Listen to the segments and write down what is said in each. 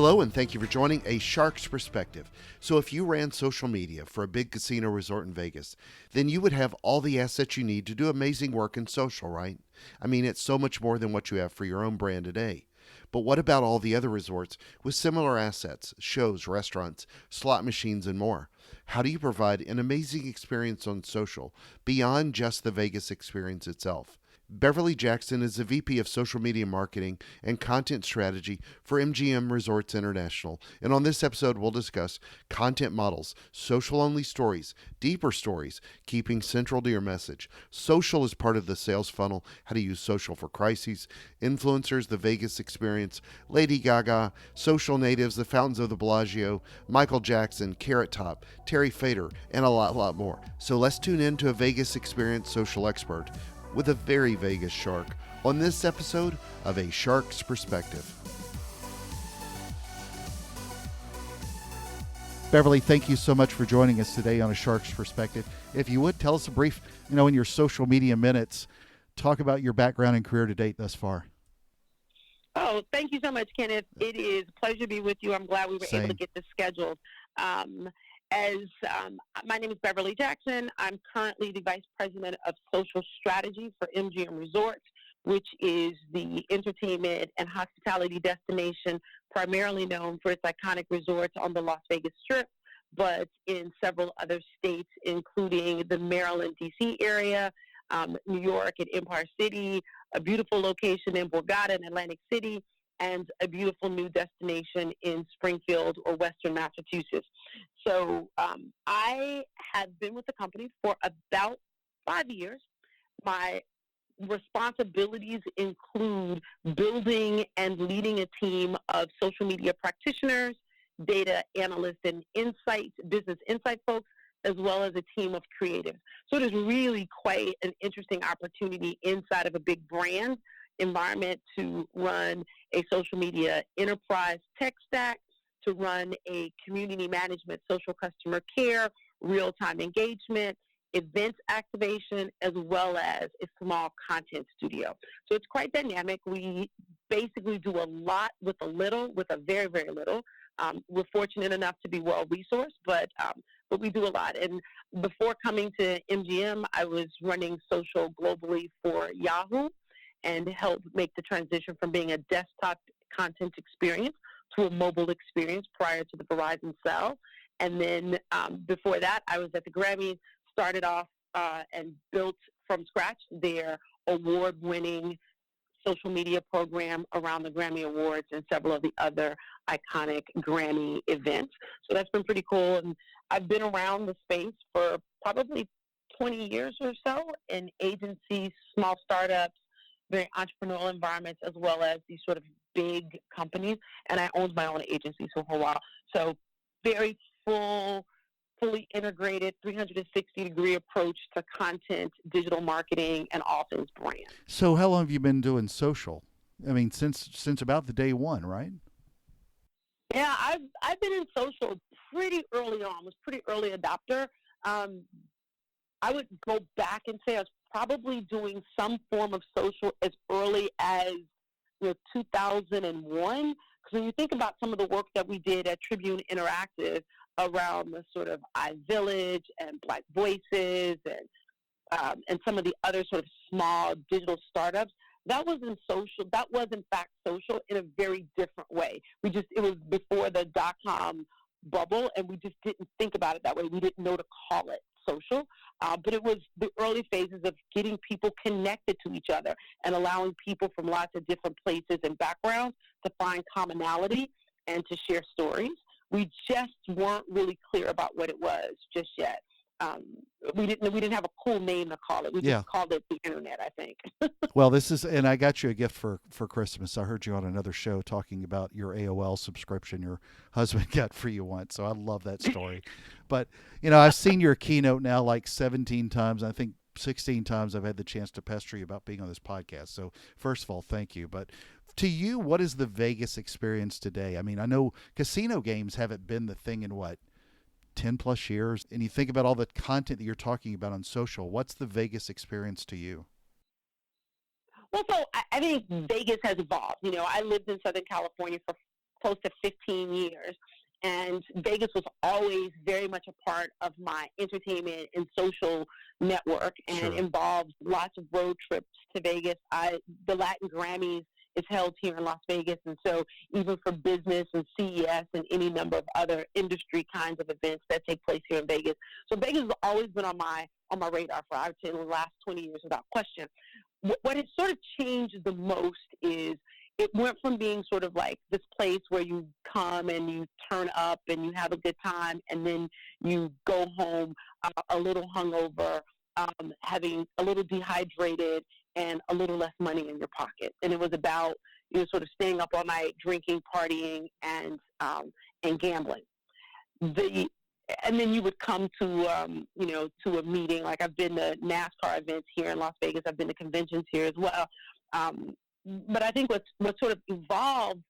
Hello, and thank you for joining A Shark's Perspective. So, if you ran social media for a big casino resort in Vegas, then you would have all the assets you need to do amazing work in social, right? I mean, it's so much more than what you have for your own brand today. But what about all the other resorts with similar assets, shows, restaurants, slot machines, and more? How do you provide an amazing experience on social beyond just the Vegas experience itself? Beverly Jackson is the VP of Social Media Marketing and Content Strategy for MGM Resorts International. And on this episode, we'll discuss content models, social-only stories, deeper stories, keeping central to your message. Social is part of the sales funnel, how to use social for crises, influencers, the Vegas experience, Lady Gaga, social natives, the Fountains of the Bellagio, Michael Jackson, Carrot Top, Terry Fator, and a lot more. So let's tune in to a Vegas experience social expert with a very Vegas shark on this episode of A Shark's Perspective. Beverly, thank you so much for joining us today on A Shark's Perspective. If you would, tell us a brief, in your social media minutes, talk about your background and career to date thus far. Oh, thank you so much, Kenneth. It is a pleasure to be with you. I'm glad we were able to get this scheduled. My name is Beverly Jackson. I'm currently the Vice President of Social Strategy for MGM Resorts, which is the entertainment and hospitality destination primarily known for its iconic resorts on the Las Vegas Strip, but in several other states, including the Maryland, D.C. area, New York at Empire City, a beautiful location in Borgata in Atlantic City, and a beautiful new destination in Springfield or Western Massachusetts. So I have been with the company for about 5 years. My responsibilities include building and leading a team of social media practitioners, data analysts and business insight folks, as well as a team of creatives. So it is really quite an interesting opportunity inside of a big brand environment to run a social media enterprise tech stack, to run a community management, social customer care, real-time engagement, events activation, as well as a small content studio. So it's quite dynamic. We basically do a lot with a very, very little. We're fortunate enough to be well-resourced, but we do a lot. And before coming to MGM, I was running social globally for Yahoo and helped make the transition from being a desktop content experience to a mobile experience prior to the Verizon sell. And then before that, I was at the Grammys, started off and built from scratch their award-winning social media program around the Grammy Awards and several of the other iconic Grammy events. So that's been pretty cool. And I've been around the space for probably 20 years or so in agencies, small startups, very entrepreneurial environments, as well as these sort of big companies. And I owned my own agency for a while. So very fully integrated 360-degree approach to content, digital marketing, and all things brand. So how long have you been doing social? I mean, since about the day one, right? Yeah, I've been in social pretty early on, was pretty early adopter. I would go back and say I was probably doing some form of social as early as 2001. Because when you think about some of the work that we did at Tribune Interactive around the sort of iVillage and Black Voices and some of the other sort of small digital startups, that was in fact social in a very different way. It was before the dot-com bubble, and we just didn't think about it that way. We didn't know to call it social, but it was the early phases of getting people connected to each other and allowing people from lots of different places and backgrounds to find commonality and to share stories. We just weren't really clear about what it was just yet. We didn't have a cool name to call it. We just called it the internet, I think. Well, and I got you a gift for Christmas. I heard you on another show talking about your AOL subscription your husband got for you once. So I love that story. But, I've seen your keynote now like 17 times. I think 16 times I've had the chance to pester you about being on this podcast. So first of all, thank you. But to you, what is the Vegas experience today? I mean, I know casino games haven't been the thing in 10 plus years, and you think about all the content that you're talking about on social. What's the Vegas experience to you? Well, so I think Vegas has evolved. I lived in Southern California for close to 15 years. And Vegas was always very much a part of my entertainment and social network, and involved lots of road trips to Vegas. The Latin Grammys is held here in Las Vegas, and so even for business and CES and any number of other industry kinds of events that take place here in Vegas. So Vegas has always been on my radar for, I would say, the last 20 years without question. What has sort of changed the most is it went from being sort of like this place where you come and you turn up and you have a good time, and then you go home a little hungover, having a little dehydrated and a little less money in your pocket. And it was about, sort of staying up all night, drinking, partying, and gambling. And then you would come to, to a meeting. Like, I've been to NASCAR events here in Las Vegas. I've been to conventions here as well. But I think what sort of evolved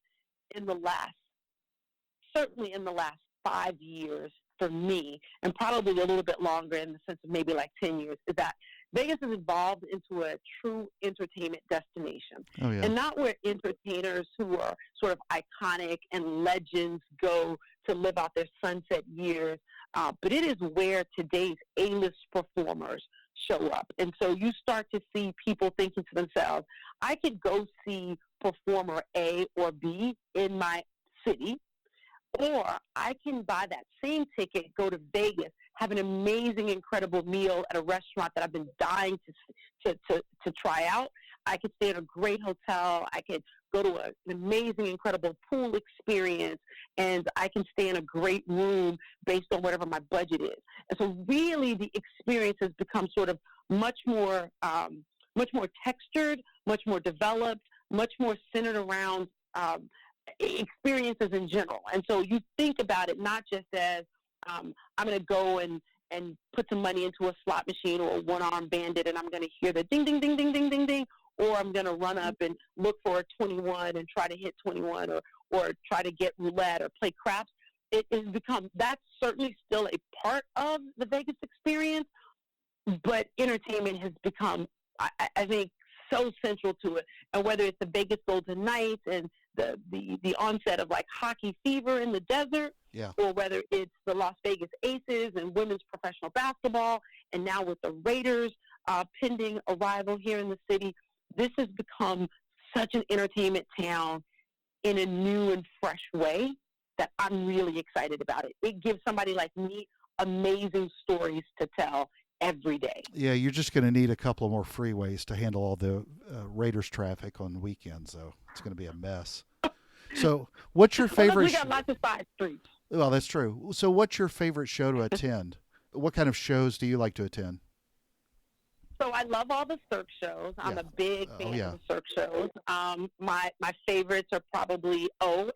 certainly in the last 5 years for me, and probably a little bit longer in the sense of maybe like 10 years, is that Vegas has evolved into a true entertainment destination. Oh, yeah. And not where entertainers who are sort of iconic and legends go to live out their sunset years, but it is where today's A-list performers show up. And so you start to see people thinking to themselves, I could go see performer A or B in my city, or I can buy that same ticket, go to Vegas, have an amazing, incredible meal at a restaurant that I've been dying to try out. I could stay in a great hotel. I could go to an amazing, incredible pool experience, and I can stay in a great room based on whatever my budget is. And so really the experience has become sort of much more textured, much more developed, much more centered around experiences in general. And so you think about it not just as I'm going to go and put some money into a slot machine or a one-armed bandit, and I'm going to hear the ding, ding, ding, ding, ding, ding, ding, or I'm going to run up and look for a 21 and try to hit 21, or try to get roulette or play craps. It has become, that's certainly still a part of the Vegas experience, but entertainment has become, I think, so central to it. And whether it's the Vegas Golden Knights and the onset of like hockey fever in the desert, or whether it's the Las Vegas Aces and women's professional basketball, and now with the Raiders pending arrival here in the city, this has become such an entertainment town in a new and fresh way that I'm really excited about it. It gives somebody like me amazing stories to tell every day. Yeah, you're just going to need a couple of more freeways to handle all the Raiders traffic on weekends, though. It's going to be a mess. So what's your favorite? We got lots of side streets. Well, that's true. So what's your favorite show to attend? What kind of shows do you like to attend? So I love all the Cirque shows. I'm a big fan of the Cirque shows. My favorites are probably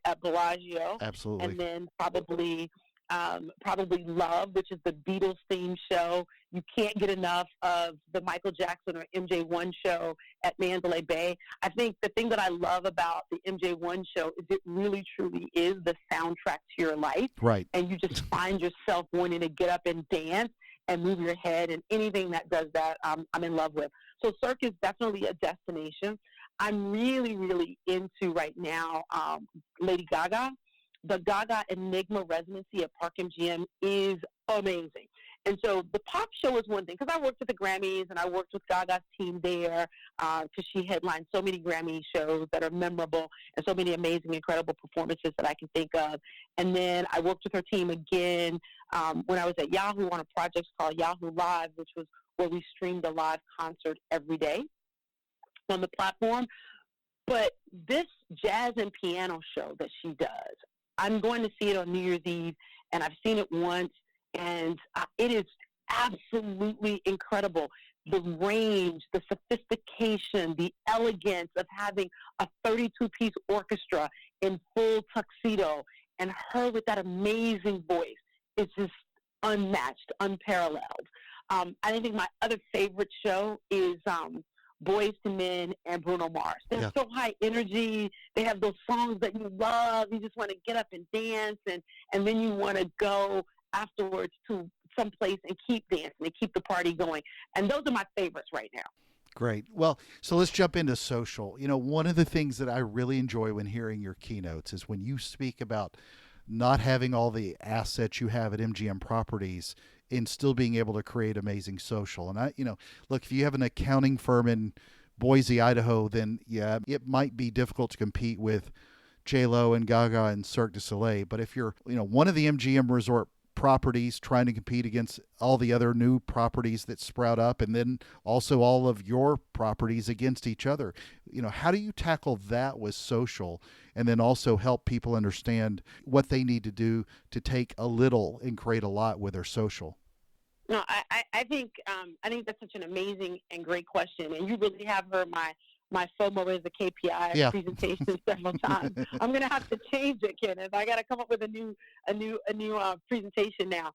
at Bellagio. Absolutely. And then probably Love, which is the Beatles theme show. You can't get enough of the Michael Jackson or MJ1 show at Mandalay Bay. I think the thing that I love about the MJ1 show is it really truly is the soundtrack to your life. Right. And you just find yourself wanting to get up and dance and move your head, and anything that does that, I'm in love with. So Cirque is definitely a destination. I'm really, really into right now Lady Gaga. The Gaga Enigma residency at Park MGM is amazing. And so the pop show is one thing, because I worked at the Grammys and I worked with Gaga's team there, because she headlined so many Grammy shows that are memorable and so many amazing, incredible performances that I can think of. And then I worked with her team again when I was at Yahoo on a project called Yahoo Live, which was where we streamed a live concert every day on the platform. But this jazz and piano show that she does, I'm going to see it on New Year's Eve, and I've seen it once, and it is absolutely incredible. The range, the sophistication, the elegance of having a 32-piece orchestra in full tuxedo, and her with that amazing voice is just unmatched, unparalleled. I think my other favorite show is Boyz II Men and Bruno Mars. They're so high energy. They have those songs that you love. You just want to get up and dance, and then you want to go afterwards to some place and keep dancing and keep the party going. And those are my favorites right now. Great. Well, so let's jump into social. One of the things that I really enjoy when hearing your keynotes is when you speak about not having all the assets you have at MGM Properties and still being able to create amazing social. And look, if you have an accounting firm in Boise, Idaho, then yeah, it might be difficult to compete with J-Lo and Gaga and Cirque du Soleil. But if you're, one of the MGM Resort properties trying to compete against all the other new properties that sprout up, and then also all of your properties against each other, how do you tackle that with social, and then also help people understand what they need to do to take a little and create a lot with their social? No, I think that's such an amazing and great question, and you really have heard my FOMO is a KPI presentation several times. I'm going to have to change it, Kenneth. I got to come up with a new presentation now.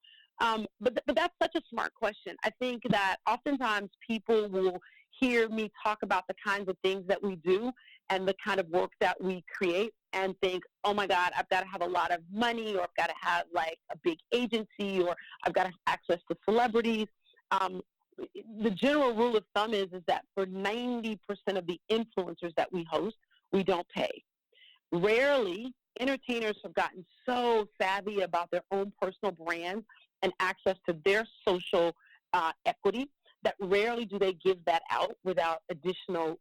But that's such a smart question. I think that oftentimes people will hear me talk about the kinds of things that we do and the kind of work that we create and think, oh my God, I've got to have a lot of money, or I've got to have like a big agency, or I've got to have access to celebrities. The general rule of thumb is that for 90% of the influencers that we host, we don't pay. Rarely, entertainers have gotten so savvy about their own personal brands and access to their social equity that rarely do they give that out without additional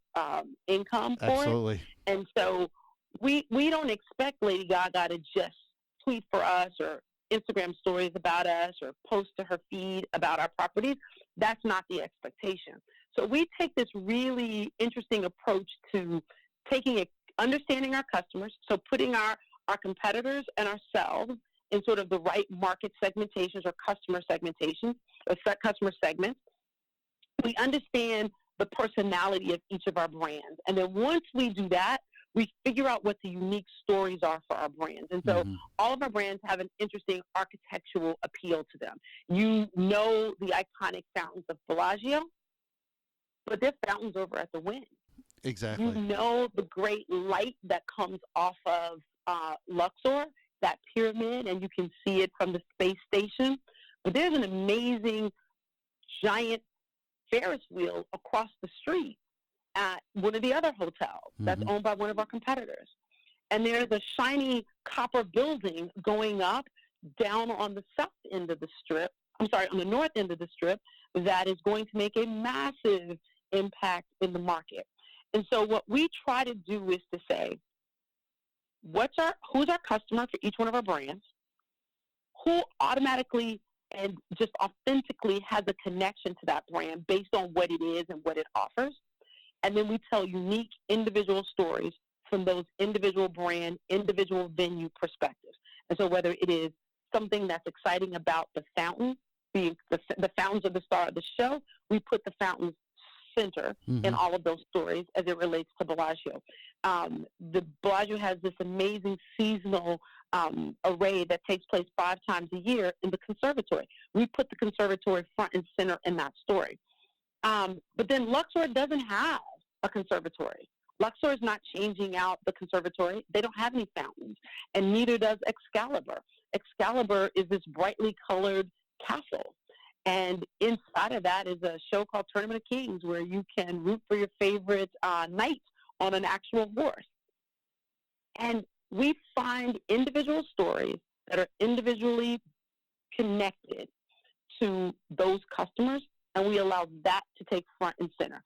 income for Absolutely. it. And so we don't expect Lady Gaga to just tweet for us or Instagram stories about us or post to her feed about our properties. That's not the expectation. So we take this really interesting approach to understanding our customers, so putting our competitors and ourselves in sort of the right market segmentations or customer segmentations, or customer segments. We understand the personality of each of our brands. And then once we do that, we figure out what the unique stories are for our brands. And so all of our brands have an interesting architectural appeal to them. You know the iconic fountains of Bellagio, but they're fountains over at the Wynn. Exactly. You know the great light that comes off of Luxor, that pyramid, and you can see it from the space station. But there's an amazing giant Ferris wheel across the street at one of the other hotels that's owned by one of our competitors. And there's a shiny copper building going up down on the south end of the strip, on the north end of the strip, that is going to make a massive impact in the market. And so what we try to do is to say, who's our customer for each one of our brands? Who automatically and just authentically has a connection to that brand based on what it is and what it offers? And then we tell unique individual stories from those individual brand, individual venue perspectives. And so whether it is something that's exciting about the fountain, being the fountains of the star of the show, we put the fountains center in all of those stories as it relates to Bellagio. The Bellagio has this amazing seasonal array that takes place 5 times a year in the conservatory. We put the conservatory front and center in that story. But then Luxor doesn't have a conservatory. Luxor is not changing out the conservatory. They don't have any fountains, and neither does Excalibur. Excalibur is this brightly colored castle, and inside of that is a show called Tournament of Kings, where you can root for your favorite knight on an actual horse. And we find individual stories that are individually connected to those customers, and we allow that to take front and center.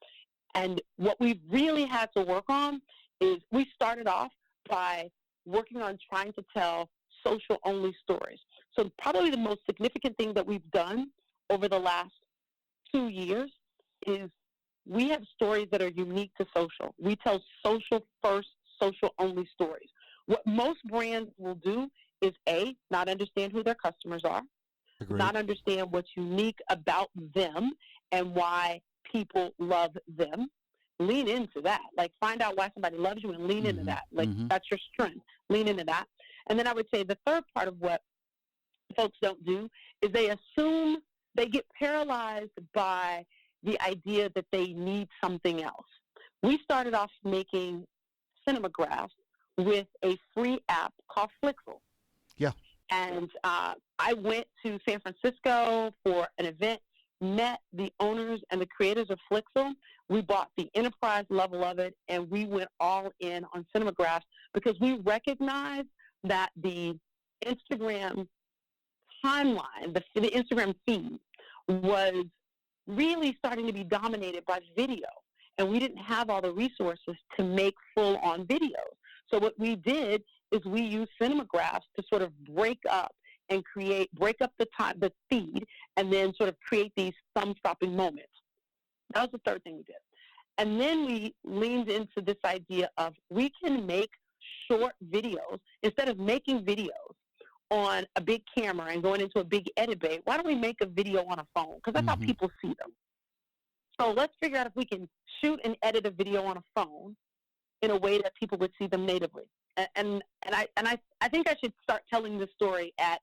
And what we've really had to work on is we started off by working on trying to tell social-only stories. So probably the most significant thing that we've done over the last 2 years is we have stories that are unique to social. We tell social-first, social-only stories. What most brands will do is, A, not understand who their customers are, Agreed. not understand what's unique about them and why people love them. Lean into that. Like, find out why somebody loves you and lean into that. Like, that's your strength. Lean into that. And then I would say the third part of what folks don't do is they assume, they get paralyzed by the idea that they need something else. We started off making cinemagraphs with a free app called Flixel. Yeah. And I went to San Francisco for an event met the owners and the creators of Flixel. We bought the enterprise level of it, and we went all in on Cinemagraphs because we recognized that the Instagram timeline, the Instagram feed, was really starting to be dominated by video. And we didn't have all the resources to make full-on videos. So what we did is we used Cinemagraphs to sort of break up the feed, and then sort of create these thumb-stopping moments. That was the third thing we did. And then we leaned into this idea of we can make short videos. Instead of making videos on a big camera and going into a big edit bay, why don't we make a video on a phone? Because that's how people see them. So let's figure out if we can shoot and edit a video on a phone in a way that people would see them natively. And I think I should start telling this story at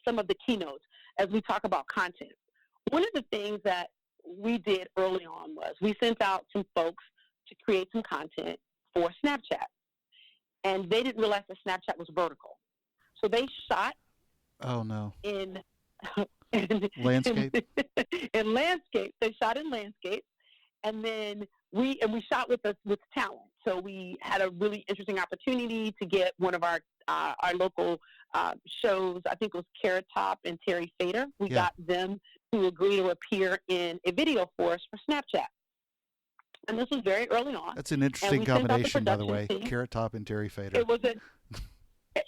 some of the keynotes as we talk about content. One of the things that we did early on was we sent out some folks to create some content for Snapchat. And they didn't realize that Snapchat was vertical. So they shot in landscape. in landscape. They shot in landscape. And then we shot with talent. So we had a really interesting opportunity to get one of our local shows. I think it was Carrot Top and Terry Fader. We got them to agree to appear in a video for us for Snapchat. And this was very early on. That's an interesting combination, by the way. Team. Carrot Top and Terry Fader.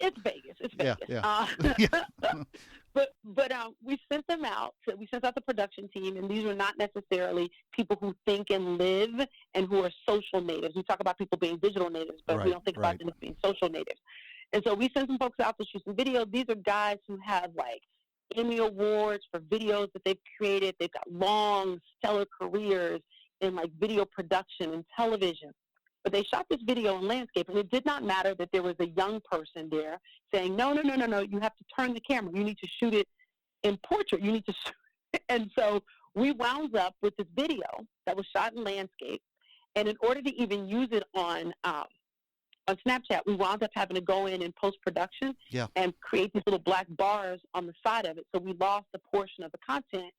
It's Vegas. It's Vegas. Yeah. But we sent them out. We sent out the production team, and these were not necessarily people who think and live and who are social natives. We talk about people being digital natives, but we don't think about them as being social natives. And so we sent some folks out to shoot some videos. These are guys who have like Emmy Awards for videos that they've created. They've got long, stellar careers in like video production and television. But they shot this video in landscape, and it did not matter that there was a young person there saying, no, you have to turn the camera. You need to shoot it in portrait. You need to shoot. And so we wound up with this video that was shot in landscape. And in order to even use it on Snapchat, we wound up having to go in post-production and create these little black bars on the side of it. So we lost a portion of the content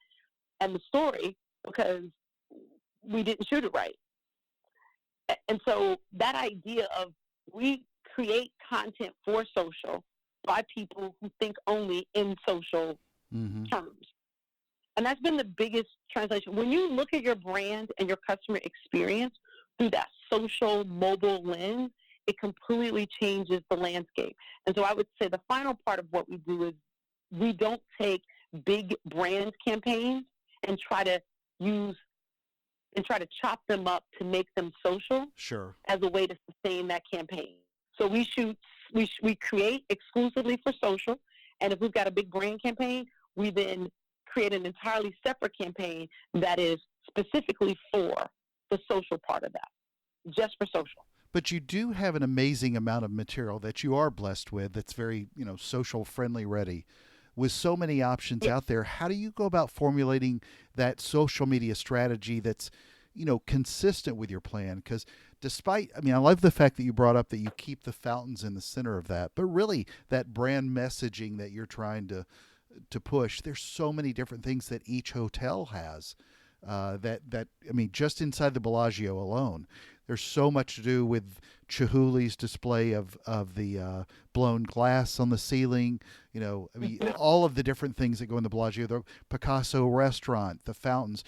and the story because we didn't shoot it right. And so that idea of we create content for social by people who think only in social terms. And that's been the biggest translation. When you look at your brand and your customer experience through that social mobile lens, it completely changes the landscape. And so I would say the final part of what we do is we don't take big brand campaigns and try to chop them up to make them social as a way to sustain that campaign. So we create exclusively for social, and if we've got a big brand campaign, we then create an entirely separate campaign that is specifically for the social part of that, just for social. But you do have an amazing amount of material that you are blessed with that's very, social friendly ready. With so many options out there, how do you go about formulating that social media strategy that's, consistent with your plan? Because I love the fact that you brought up that you keep the fountains in the center of that, but really that brand messaging that you're trying to push, there's so many different things that each hotel has just inside the Bellagio alone. There's so much to do with Chihuly's display of the blown glass on the ceiling. All of the different things that go in the Bellagio, the Picasso restaurant, the fountains.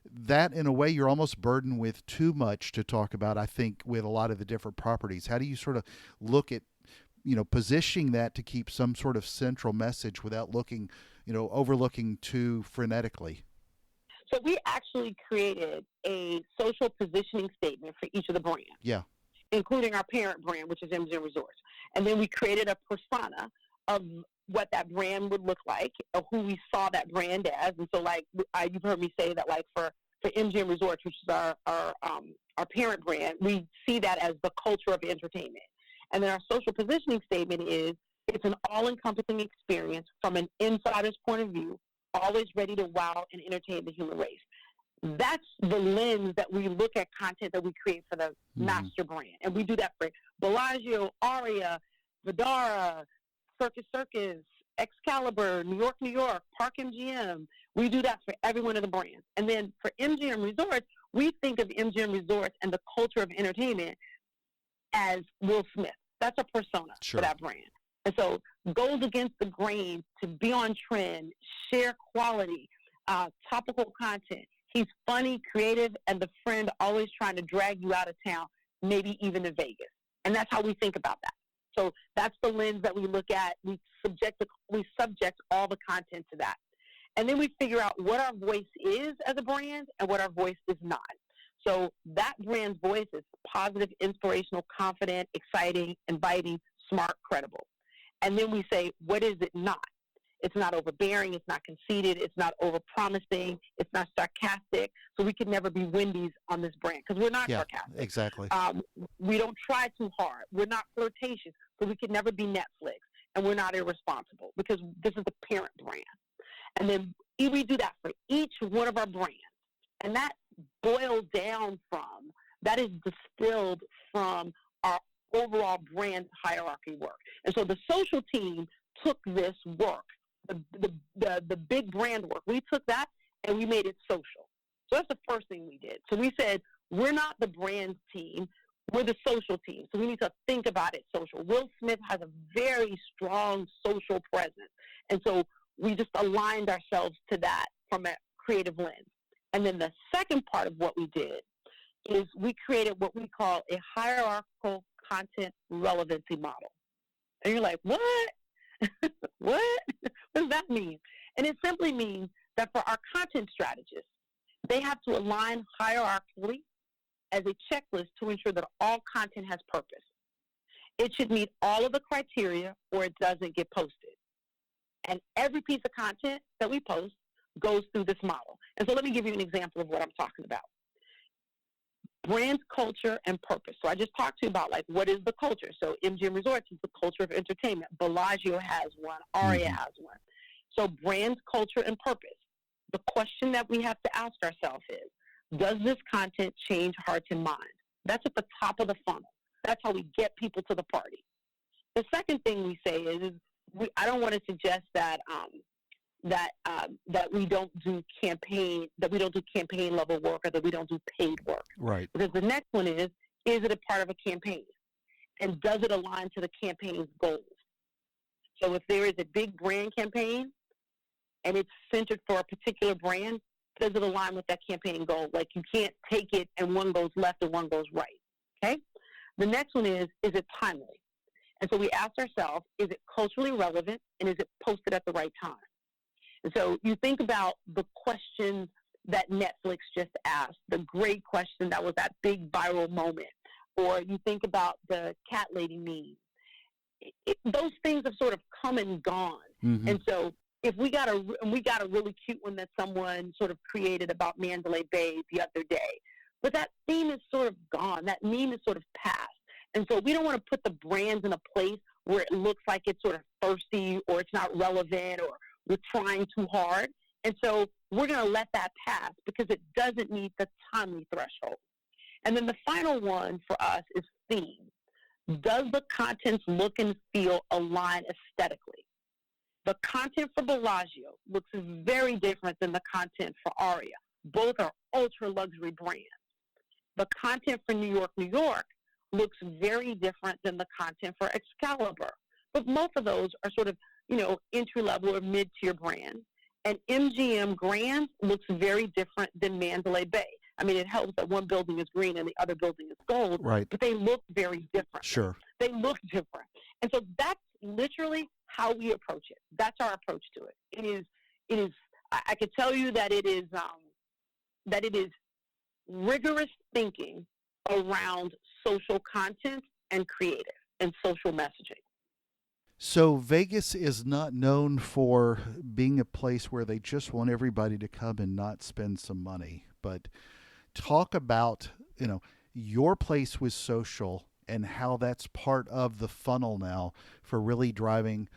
That in a way you're almost burdened with too much to talk about, I think, with a lot of the different properties. How do you sort of look at, positioning that to keep some sort of central message without overlooking too frenetically? So we actually created a social positioning statement for each of the brands, including our parent brand, which is MGM Resorts. And then we created a persona of what that brand would look like, or who we saw that brand as. And so, you've heard me say that, for MGM Resorts, which is our parent brand, we see that as the culture of entertainment. And then our social positioning statement is it's an all-encompassing experience from an insider's point of view, always ready to wow and entertain the human race. That's the lens that we look at content that we create for the master brand. And we do that for Bellagio, Aria, Vdara, Circus, Excalibur, New York, Park MGM. We do that for every one of the brands. And then for MGM Resorts, we think of MGM Resorts and the culture of entertainment as Will Smith. That's a persona Sure. for that brand. And so goes against the grain to be on trend, share quality, topical content. He's funny, creative, and the friend always trying to drag you out of town, maybe even to Vegas. And that's how we think about that. So that's the lens that we look at. We subject all the content to that. And then we figure out what our voice is as a brand and what our voice is not. So that brand's voice is positive, inspirational, confident, exciting, inviting, smart, credible. And then we say, what is it not? It's not overbearing. It's not conceited. It's not overpromising. It's not sarcastic. So we could never be Wendy's on this brand because we're not sarcastic. Exactly. We don't try too hard. We're not flirtatious. So we could never be Netflix. And we're not irresponsible because this is the parent brand. And then we do that for each one of our brands. And that boils down from, that is distilled from our overall brand hierarchy work. And so the social team took this work, the big brand work. We took that and we made it social. So that's the first thing we did. So we said, we're not the brand team, we're the social team. So we need to think about it social. Will Smith has a very strong social presence. And so we just aligned ourselves to that from a creative lens. And then the second part of what we did is we created what we call a hierarchical content relevancy model. And you're like, what? What? What does that mean? And it simply means that for our content strategists, they have to align hierarchically as a checklist to ensure that all content has purpose. It should meet all of the criteria or it doesn't get posted. And every piece of content that we post goes through this model. And so let me give you an example of what I'm talking about. Brand culture and purpose. So I just talked to you about, like, what is the culture? So MGM Resorts is the culture of entertainment. Bellagio has one. Aria has one. So brand culture and purpose. The question that we have to ask ourselves is, does this content change hearts and minds? That's at the top of the funnel. That's how we get people to the party. The second thing we say is I don't want to suggest that that we don't do campaign level work or that we don't do paid work. Right. Because the next one is it a part of a campaign? And does it align to the campaign's goals? So if there is a big brand campaign and it's centered for a particular brand, does it align with that campaign goal? Like, you can't take it and one goes left and one goes right. Okay? The next one is it timely? And so we asked ourselves, is it culturally relevant and is it posted at the right time? And so you think about the questions that Netflix just asked, the great question that was that big viral moment, or you think about the cat lady meme. Those things have sort of come and gone. Mm-hmm. And so if we got a really cute one that someone sort of created about Mandalay Bay the other day, but that theme is sort of gone. That meme is sort of past. And so we don't want to put the brands in a place where it looks like it's sort of thirsty or it's not relevant or we're trying too hard. And so we're going to let that pass because it doesn't meet the timely threshold. And then the final one for us is theme. Does the content's look and feel align aesthetically? The content for Bellagio looks very different than the content for Aria. Both are ultra luxury brands. The content for New York looks very different than the content for Excalibur. But most of those are sort of, entry-level or mid-tier brands. And MGM Grand looks very different than Mandalay Bay. I mean, it helps that one building is green and the other building is gold, right? But they look very different. Sure. They look different. And so that's literally how we approach it. That's our approach to it. It is, I could tell you that it is rigorous thinking around social content and creative and social messaging. So Vegas is not known for being a place where they just want everybody to come and not spend some money. But talk about, your place with social and how that's part of the funnel now for really driving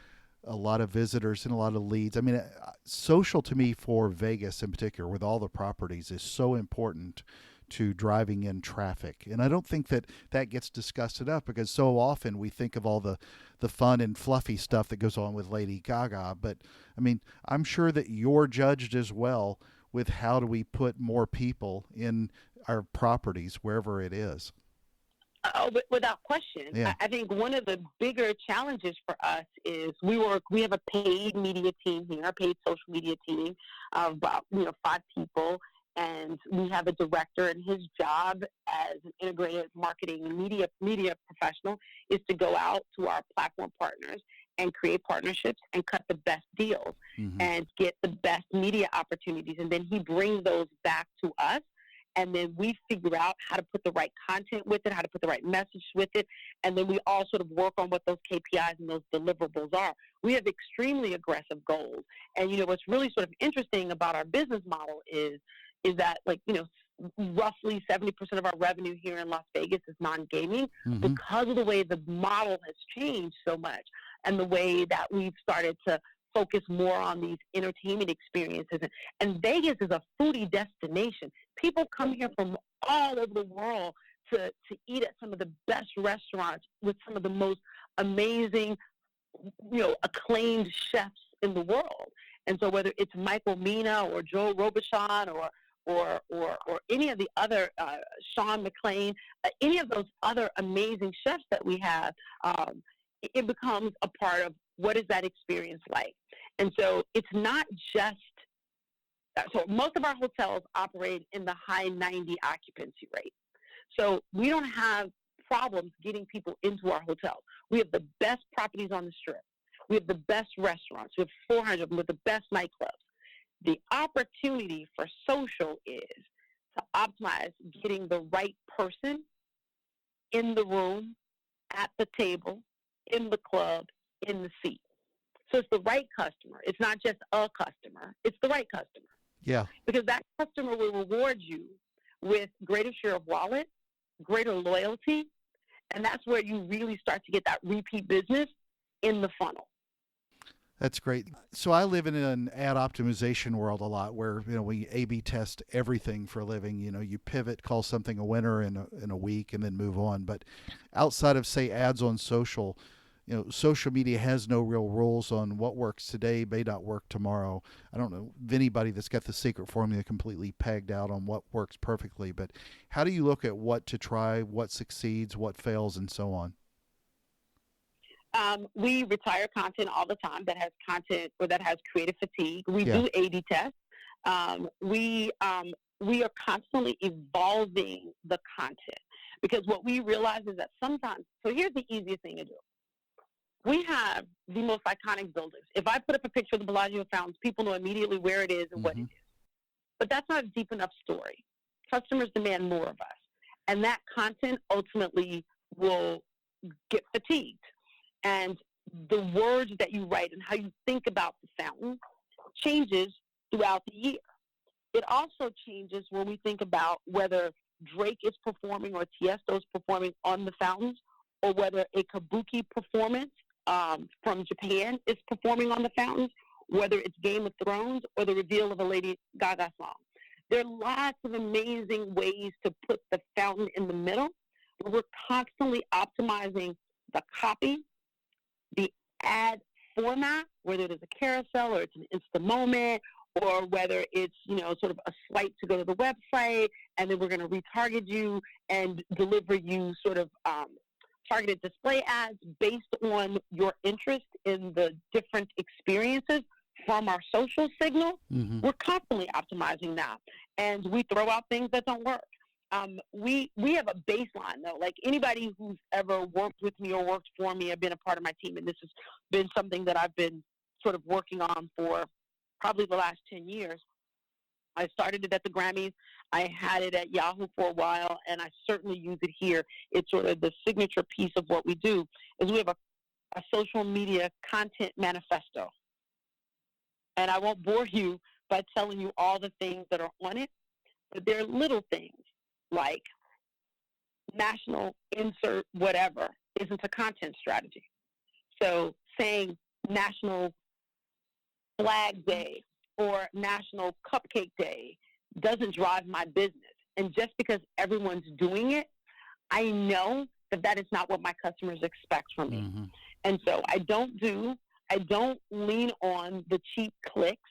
a lot of visitors and a lot of leads. I mean, social to me for Vegas in particular with all the properties is so important to driving in traffic. And I don't think that that gets discussed enough, because so often we think of all the fun and fluffy stuff that goes on with Lady Gaga. But I mean, I'm sure that you're judged as well with how do we put more people in our properties, wherever it is. Without question. Yeah. I think one of the bigger challenges for us is we have a paid media team here, a paid social media team of about 5 people, and we have a director, and his job as an integrated marketing and media professional is to go out to our platform partners and create partnerships and cut the best deals and get the best media opportunities, and then he brings those back to us. And then we figure out how to put the right content with it, how to put the right message with it, and then we all sort of work on what those KPIs and those deliverables are. We have extremely aggressive goals. And, what's really sort of interesting about our business model is that, roughly 70% of our revenue here in Las Vegas is non-gaming because of the way the model has changed so much and the way that we've started to focus more on these entertainment experiences. And Vegas is a foodie destination. People come here from all over the world to eat at some of the best restaurants with some of the most amazing, acclaimed chefs in the world. And so whether it's Michael Mina or Joe Robuchon or any of the other, Sean McLean, any of those other amazing chefs that we have, it becomes a part of what is that experience like. And so it's not just, so most of our hotels operate in the high 90 occupancy rate. So we don't have problems getting people into our hotels. We have the best properties on the Strip. We have the best restaurants. We have 400 of them with the best nightclubs. The opportunity for social is to optimize getting the right person in the room, at the table, in the club, in the seat. So it's the right customer. It's not just a customer. It's the right customer. Yeah. Because that customer will reward you with greater share of wallet, greater loyalty, and that's where you really start to get that repeat business in the funnel. That's great. So I live in an ad optimization world a lot where, we A/B test everything for a living. You pivot, call something a winner in a week, and then move on. But outside of, say, ads on social, social media has no real rules on what works today may not work tomorrow. I don't know of anybody that's got the secret formula completely pegged out on what works perfectly, but how do you look at what to try, what succeeds, what fails, and so on? We retire content all the time that has content or that has creative fatigue. We do A/B tests. We are constantly evolving the content because what we realize is that sometimes, so here's the easiest thing to do. We have the most iconic buildings. If I put up a picture of the Bellagio Fountains, people know immediately where it is and what it is. But that's not a deep enough story. Customers demand more of us. And that content ultimately will get fatigued. And the words that you write and how you think about the fountain changes throughout the year. It also changes when we think about whether Drake is performing or Tiesto is performing on the fountains, or whether a kabuki performance from Japan is performing on the fountains, whether it's Game of Thrones or the reveal of a Lady Gaga song. There are lots of amazing ways to put the fountain in the middle, but we're constantly optimizing the copy, the ad format, whether it is a carousel or it's an Insta moment, or whether it's, sort of a swipe to go to the website, and then we're going to retarget you and deliver you sort of targeted display ads based on your interest in the different experiences from our social signal. We're constantly optimizing that, and we throw out things that don't work. We have a baseline, though. Like anybody who's ever worked with me or worked for me, I've been a part of my team, and this has been something that I've been sort of working on for probably the last 10 years. I started it at the Grammys. I had it at Yahoo for a while, and I certainly use it here. It's sort of the signature piece of what we do, is we have a social media content manifesto. And I won't bore you by telling you all the things that are on it, but there are little things like national insert whatever isn't a content strategy. So saying National Flag Day or National Cupcake Day doesn't drive my business. And just because everyone's doing it, I know that that is not what my customers expect from me. Mm-hmm. And so I don't lean on the cheap clicks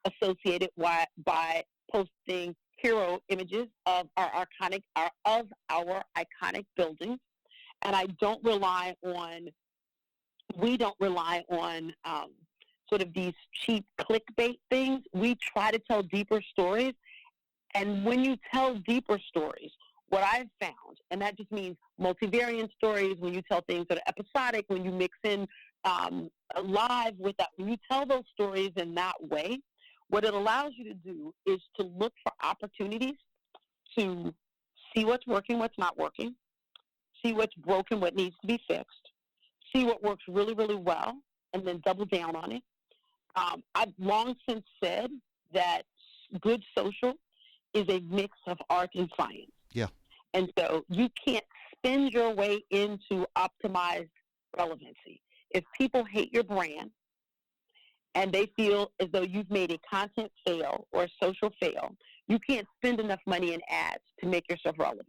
associated by posting hero images of our iconic buildings. And we don't rely on sort of these cheap clickbait things. We try to tell deeper stories. And when you tell deeper stories, what I've found, and that just means multivariant stories, when you tell things that are episodic, when you mix in live with that, when you tell those stories in that way, what it allows you to do is to look for opportunities to see what's working, what's not working, see what's broken, what needs to be fixed, see what works really, really well, and then double down on it. I've long since said that good social is a mix of art and science. Yeah. And so you can't spend your way into optimized relevancy. If people hate your brand and they feel as though you've made a content fail or a social fail, you can't spend enough money in ads to make yourself relevant.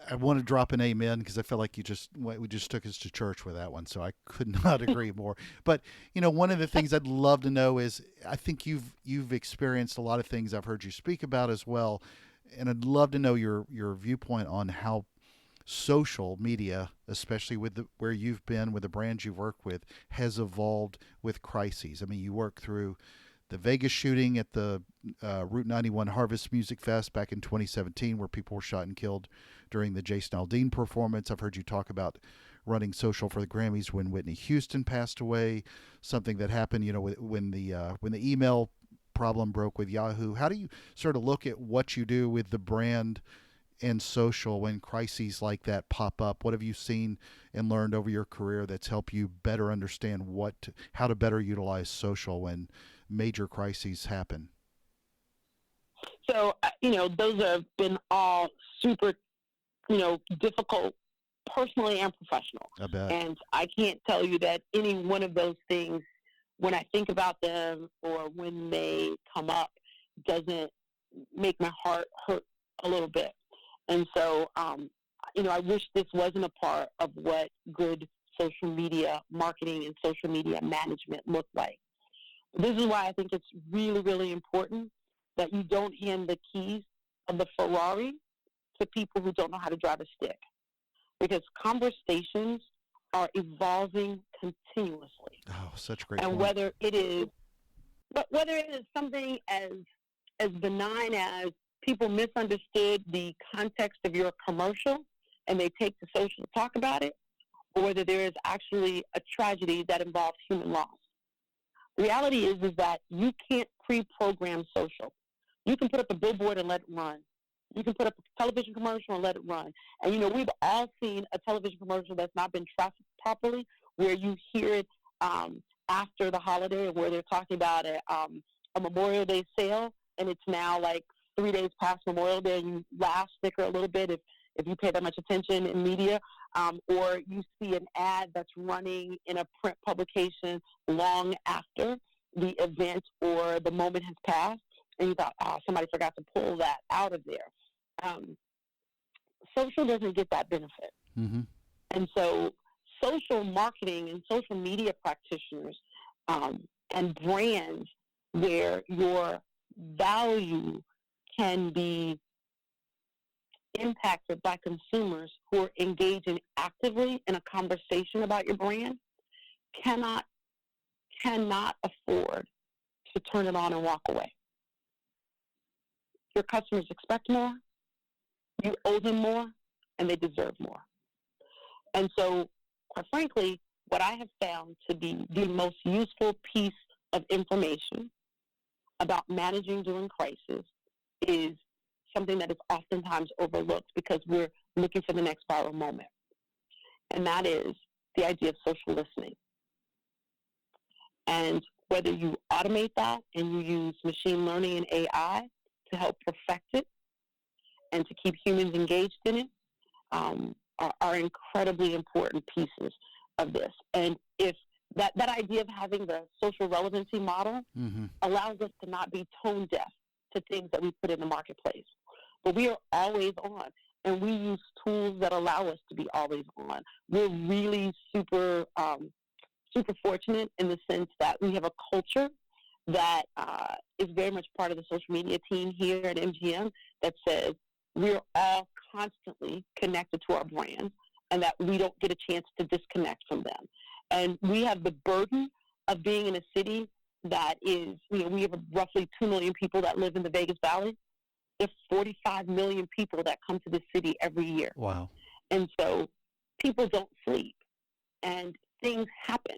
I want to drop an amen because I feel like we just took us to church with that one, so I could not agree more. But one of the things I'd love to know is, I think you've experienced a lot of things I've heard you speak about as well, and I'd love to know your viewpoint on how social media, especially with where you've been, with the brands you've worked with, has evolved with crises. I mean, you worked through the Vegas shooting at the Route 91 Harvest Music Fest back in 2017, where people were shot and killed during the Jason Aldean performance. I've heard you talk about running social for the Grammys when Whitney Houston passed away, something that happened, when the email problem broke with Yahoo. How do you sort of look at what you do with the brand and social when crises like that pop up? What have you seen and learned over your career that's helped you better understand how to better utilize social when major crises happen? So, those have been all super, difficult personally and professional. I bet. And I can't tell you that any one of those things, when I think about them or when they come up, doesn't make my heart hurt a little bit. And so, I wish this wasn't a part of what good social media marketing and social media management looked like. This is why I think it's really, really important that you don't hand the keys of the Ferrari to people who don't know how to drive a stick, because conversations are evolving continuously. Oh, such great and point. whether it is something as benign as people misunderstood the context of your commercial and they take to social to talk about it, or whether there is actually a tragedy that involves human loss. The reality is that you can't pre-program social. You can put up a billboard and let it run. You can put up a television commercial and let it run. And, we've all seen a television commercial that's not been trafficked properly, where you hear it after the holiday, where they're talking about a Memorial Day sale, and it's now like 3 days past Memorial Day, and you laugh, snicker a little bit if you pay that much attention in media, or you see an ad that's running in a print publication long after the event or the moment has passed, and you thought, oh, somebody forgot to pull that out of there. Social doesn't get that benefit. Mm-hmm. And so social marketing and social media practitioners and brands where your value can be impacted by consumers who are engaging actively in a conversation about your brand cannot afford to turn it on and walk away. Your customers expect more, you owe them more, and they deserve more. And so, quite frankly, what I have found to be the most useful piece of information about managing during crisis is something that is oftentimes overlooked because we're looking for the next viral moment. And that is the idea of social listening. And whether you automate that and you use machine learning and AI to help perfect it and to keep humans engaged in it, are incredibly important pieces of this. And if that idea of having the social relevancy model Mm-hmm. allows us to not be tone deaf to things that we put in the marketplace. but we are always on. And we use tools that allow us to be always on. We're really super fortunate in the sense that we have a culture that is very much part of the social media team here at MGM that says we're all constantly connected to our brands and that we don't get a chance to disconnect from them. And we have the burden of being in a city that is, we have roughly 2 million people that live in the Vegas Valley. There's 45 million people that come to the city every year. Wow. And so people don't sleep and things happen.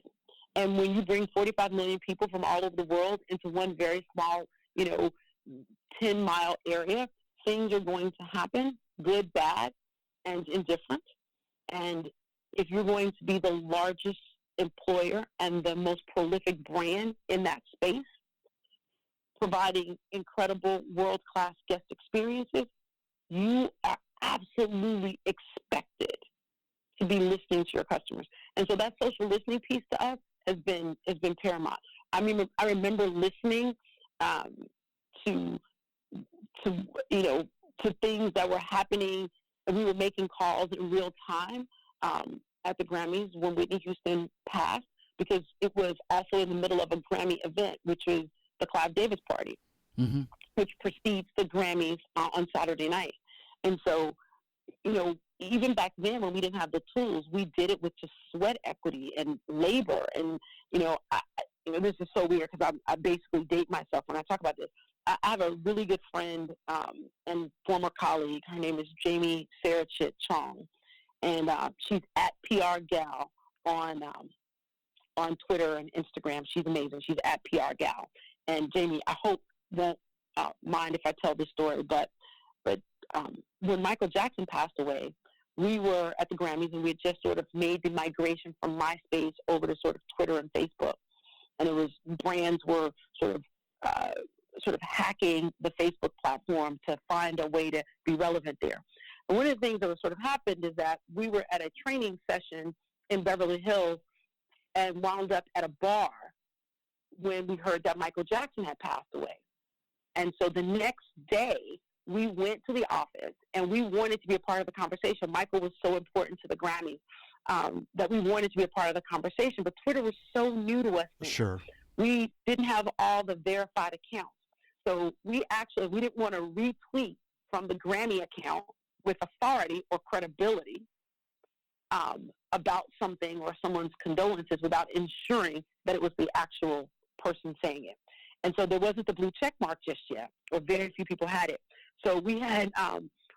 And when you bring 45 million people from all over the world into one very small, 10-mile area, things are going to happen, good, bad, and indifferent. And if you're going to be the largest employer and the most prolific brand in that space, providing incredible world-class guest experiences, you are absolutely expected to be listening to your customers. And so that social listening piece to us has been paramount. I remember listening to things that were happening, and we were making calls in real time at the Grammys when Whitney Houston passed, because it was also in the middle of a Grammy event, which was the Clive Davis party, Mm-hmm. which precedes the Grammys on Saturday night. And so, even back then when we didn't have the tools, we did it with just sweat equity and labor. And, this is so weird because I basically date myself when I talk about this. I have a really good friend and former colleague. Her name is Jamie Sarachit Chong, and she's at PR Gal on Twitter and Instagram. She's amazing. She's at PR Gal. And Jamie, I hope won't mind if I tell this story, but when Michael Jackson passed away, we were at the Grammys and we had just sort of made the migration from MySpace over to sort of Twitter and Facebook, and it was brands were sort of hacking the Facebook platform to find a way to be relevant there. And one of the things that was sort of happened is that we were at a training session in Beverly Hills and wound up at a bar when we heard that Michael Jackson had passed away. And so the next day, we went to the office, and we wanted to be a part of the conversation. Michael was so important to the Grammys that we wanted to be a part of the conversation, but Twitter was so new to us then. Sure. We didn't have all the verified accounts. So we didn't want to retweet from the Grammy account with authority or credibility about something or someone's condolences without ensuring that it was the actual person saying it. And so there wasn't the blue check mark just yet, or very few people had it. So we had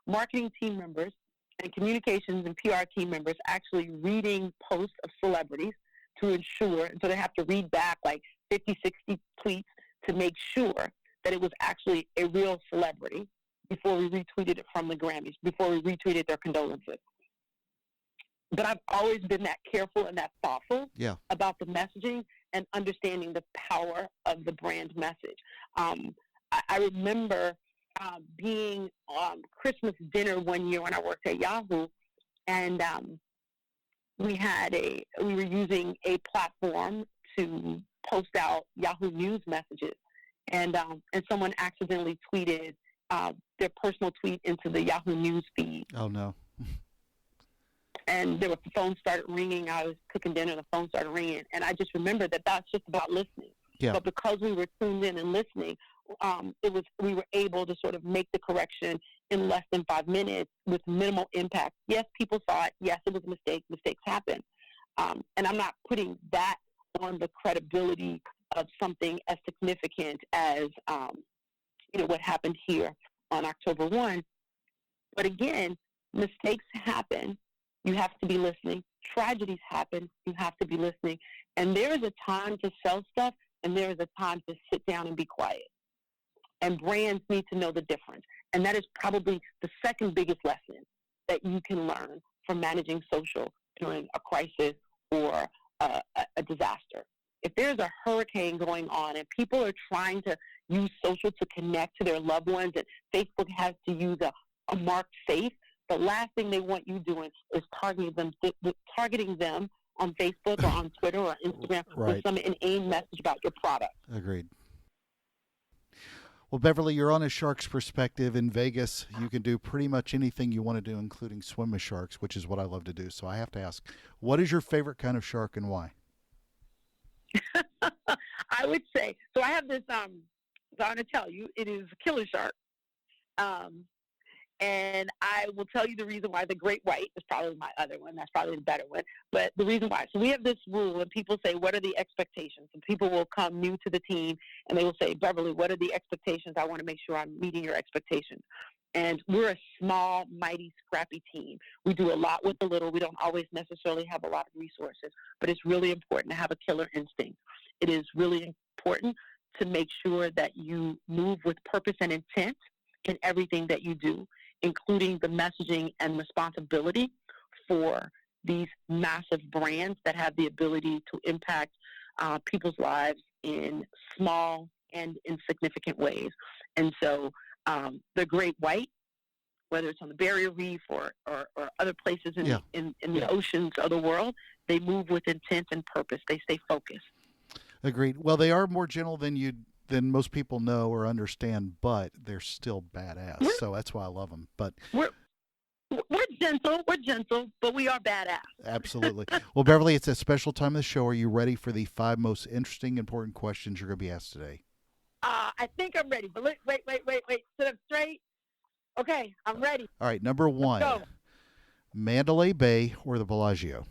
marketing team members and communications and PR team members actually reading posts of celebrities to ensure, and so they have to read back like 50, 60 tweets to make sure that it was actually a real celebrity before we retweeted it from the Grammys, before we retweeted their condolences. But I've always been that careful and that thoughtful about the messaging and understanding the power of the brand message. I remember being on Christmas dinner one year when I worked at Yahoo, and we were using a platform to post out Yahoo News messages, and someone accidentally tweeted their personal tweet into the Yahoo News feed. Oh no. And the phone started ringing. I was cooking dinner, the phone started ringing, and I just remembered that that's just about listening. Yeah. But because we were tuned in and listening, we were able to sort of make the correction in less than 5 minutes with minimal impact. Yes, people saw it. Yes, it was a mistake. Mistakes happen. And I'm not putting that on the credibility of something as significant as what happened here on October 1. But again, mistakes happen. You have to be listening. Tragedies happen. You have to be listening. And there is a time to sell stuff, and there is a time to sit down and be quiet. And brands need to know the difference. And that is probably the second biggest lesson that you can learn from managing social during a crisis or a disaster. If there's a hurricane going on and people are trying to use social to connect to their loved ones, and Facebook has to use a marked safe, the last thing they want you doing is targeting them on Facebook or on Twitter or Instagram with some inane message about your product. Agreed. Well, Beverly, you're on a shark's perspective in Vegas. You can do pretty much anything you want to do, including swim with sharks, which is what I love to do. So I have to ask, what is your favorite kind of shark and why? I would say so. I have this. So I'm going to tell you, it is a killer shark. And I will tell you the reason why. The great white is probably my other one. That's probably the better one. But the reason why. So we have this rule, and people say, what are the expectations? And people will come new to the team, and they will say, Beverly, what are the expectations? I want to make sure I'm meeting your expectations. And we're a small, mighty, scrappy team. We do a lot with a little. We don't always necessarily have a lot of resources, but it's really important to have a killer instinct. It is really important to make sure that you move with purpose and intent in everything that you do, including the messaging and responsibility for these massive brands that have the ability to impact people's lives in small and insignificant ways. And so the great white, whether it's on the Barrier Reef or other places in the oceans of the world, they move with intent and purpose. They stay focused. Agreed. Well, they are more gentle than most people know or understand, but they're still badass. So that's why I love them. But we're gentle, but we are badass. Absolutely. Well, Beverly, it's a special time of the show. Are you ready for the 5 most interesting, important questions you're going to be asked today? I think I'm ready. But wait. Sit up straight. Okay, I'm ready. All right, number 1, Mandalay Bay or the Bellagio?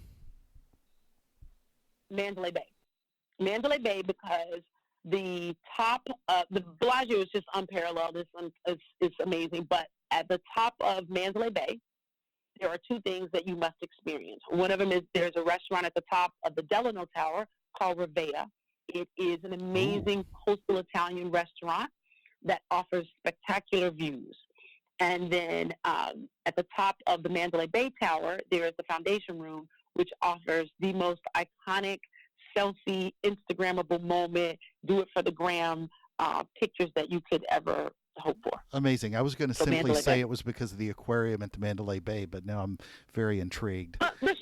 Mandalay Bay. Mandalay Bay, because the top of the Bellagio is just unparalleled. It's amazing. But at the top of Mandalay Bay, there are 2 things that you must experience. One of them is there's a restaurant at the top of the Delano Tower called Rivea. It is an amazing coastal Italian restaurant that offers spectacular views. And then at the top of the Mandalay Bay Tower, there is the Foundation Room, which offers the most iconic selfie, Instagrammable moment, do it for the gram pictures that you could ever hope for. Amazing. I was going to simply Mandalay say Bay. It was because of the aquarium at the Mandalay Bay, but now I'm very intrigued. The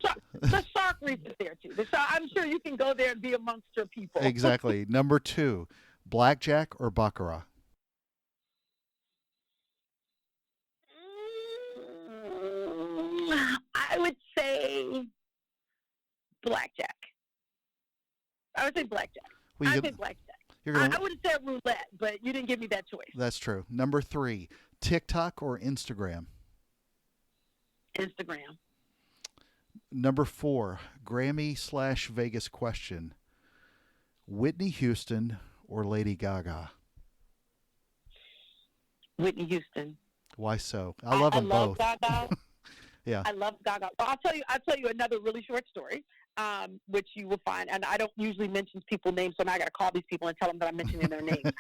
shark reef is there too. I'm sure you can go there and be amongst your people. Exactly. Number 2, blackjack or baccarat? I would say blackjack. I would say blackjack. I say blackjack. I would have said roulette, but you didn't give me that choice. That's true. Number 3, TikTok or Instagram? Instagram. Number 4, Grammy/Vegas question. Whitney Houston or Lady Gaga? Whitney Houston. Why so? I love them both. Gaga. Yeah. I love Gaga. Well, I'll tell you another really short story, which you will find. And I don't usually mention people's names, so now I got to call these people and tell them that I'm mentioning their names.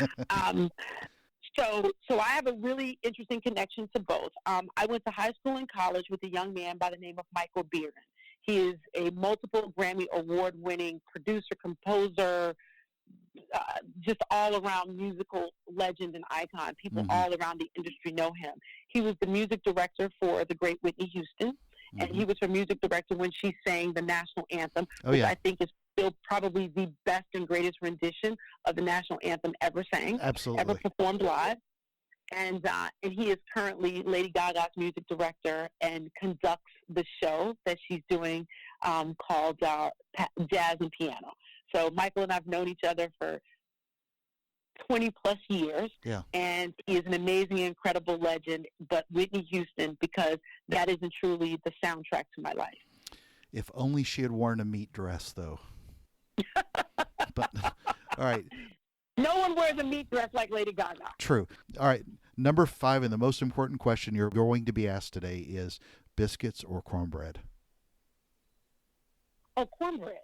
So I have a really interesting connection to both. I went to high school and college with a young man by the name of Michael Beeren. He is a multiple Grammy award-winning producer, composer, just all-around musical legend and icon. People all around the industry know him. He was the music director for the great Whitney Houston, and he was her music director when she sang the national anthem, which I think is still probably the best and greatest rendition of the national anthem ever sang, ever performed live. And he is currently Lady Gaga's music director and conducts the show that she's doing called Jazz and Piano. So Michael and I have known each other for 20-plus years, and he is an amazing, incredible legend, but Whitney Houston, because that isn't truly the soundtrack to my life. If only she had worn a meat dress, though. But, all right. No one wears a meat dress like Lady Gaga. True. All right. Number 5, and the most important question you're going to be asked today is biscuits or cornbread? Oh, cornbread.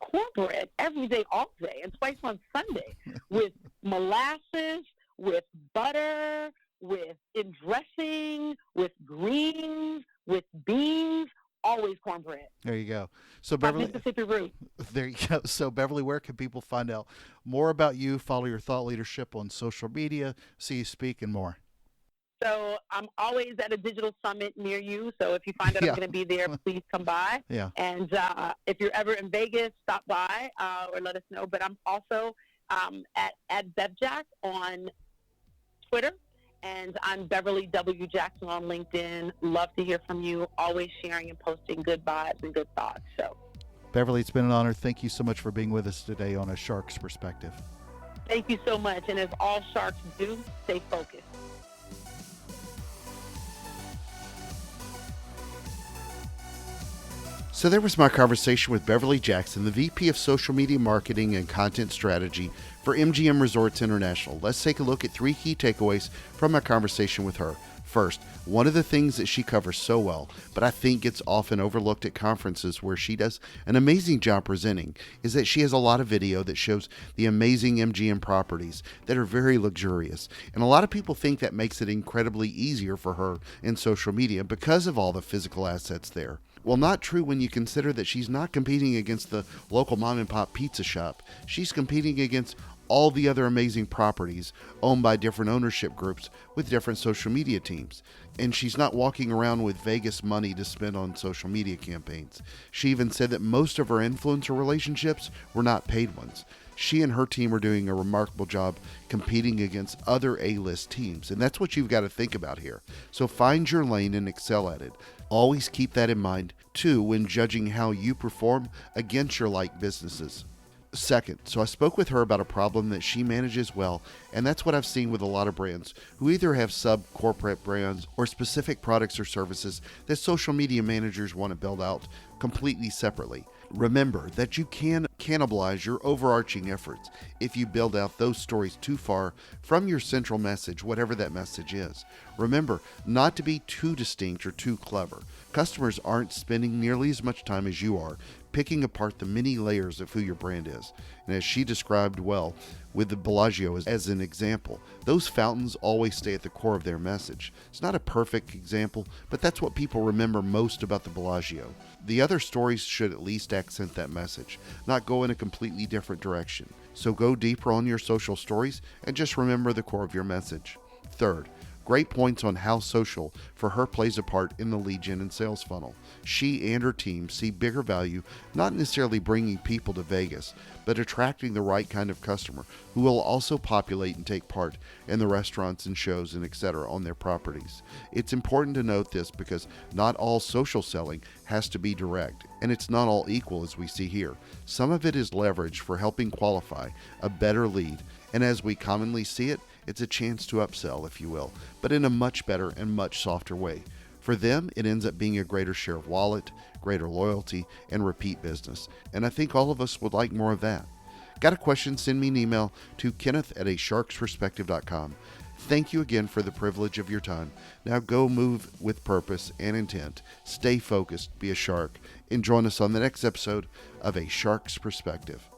Cornbread every day, all day, and twice on Sunday with molasses, with butter, in dressing, with greens, with beans. Always cornbread. There you go. So Beverly, Mississippi root. There you go. So Beverly, where can people find out more about you, follow your thought leadership on social media, see you speak, and more? So I'm always at a digital summit near you. So if you find that I'm going to be there, please come by. Yeah. And if you're ever in Vegas, stop by or let us know. But I'm also at BevJack on Twitter, and I'm Beverly W. Jackson on LinkedIn. Love to hear from you. Always sharing and posting good vibes and good thoughts. So, Beverly, it's been an honor. Thank you so much for being with us today on A Shark's Perspective. thank you so much. And as all sharks do, stay focused. So there was my conversation with Beverly Jackson, the VP of Social Media Marketing and Content Strategy for MGM Resorts International. Let's take a look at 3 key takeaways from my conversation with her. First, one of the things that she covers so well, but I think gets often overlooked at conferences where she does an amazing job presenting, is that she has a lot of video that shows the amazing MGM properties that are very luxurious. And a lot of people think that makes it incredibly easier for her in social media because of all the physical assets there. Well, not true when you consider that she's not competing against the local mom and pop pizza shop. She's competing against all the other amazing properties owned by different ownership groups with different social media teams. And she's not walking around with Vegas money to spend on social media campaigns. She even said that most of her influencer relationships were not paid ones. She and her team are doing a remarkable job competing against other A-list teams. And that's what you've got to think about here. So find your lane and excel at it. Always keep that in mind, too, when judging how you perform against your like businesses. Second, so I spoke with her about a problem that she manages well, and that's what I've seen with a lot of brands who either have sub-corporate brands or specific products or services that social media managers want to build out completely separately. Remember that you can cannibalize your overarching efforts if you build out those stories too far from your central message, whatever that message is. Remember not to be too distinct or too clever. Customers aren't spending nearly as much time as you are picking apart the many layers of who your brand is. And as she described well with the Bellagio as an example, those fountains always stay at the core of their message. It's not a perfect example, but that's what people remember most about the Bellagio. The other stories should at least accent that message, not go in a completely different direction. So go deeper on your social stories and just remember the core of your message. Third, great points on how social for her plays a part in the lead gen and sales funnel. She and her team see bigger value not necessarily bringing people to Vegas, but attracting the right kind of customer who will also populate and take part in the restaurants and shows and etc. on their properties. It's important to note this because not all social selling has to be direct, and it's not all equal as we see here. Some of it is leverage for helping qualify a better lead, and as we commonly see it, it's a chance to upsell, if you will, but in a much better and much softer way. For them, it ends up being a greater share of wallet, greater loyalty, and repeat business. And I think all of us would like more of that. Got a question? Send me an email to kenneth@asharksperspective.com. Thank you again for the privilege of your time. Now go move with purpose and intent. Stay focused, be a shark, and join us on the next episode of A Shark's Perspective.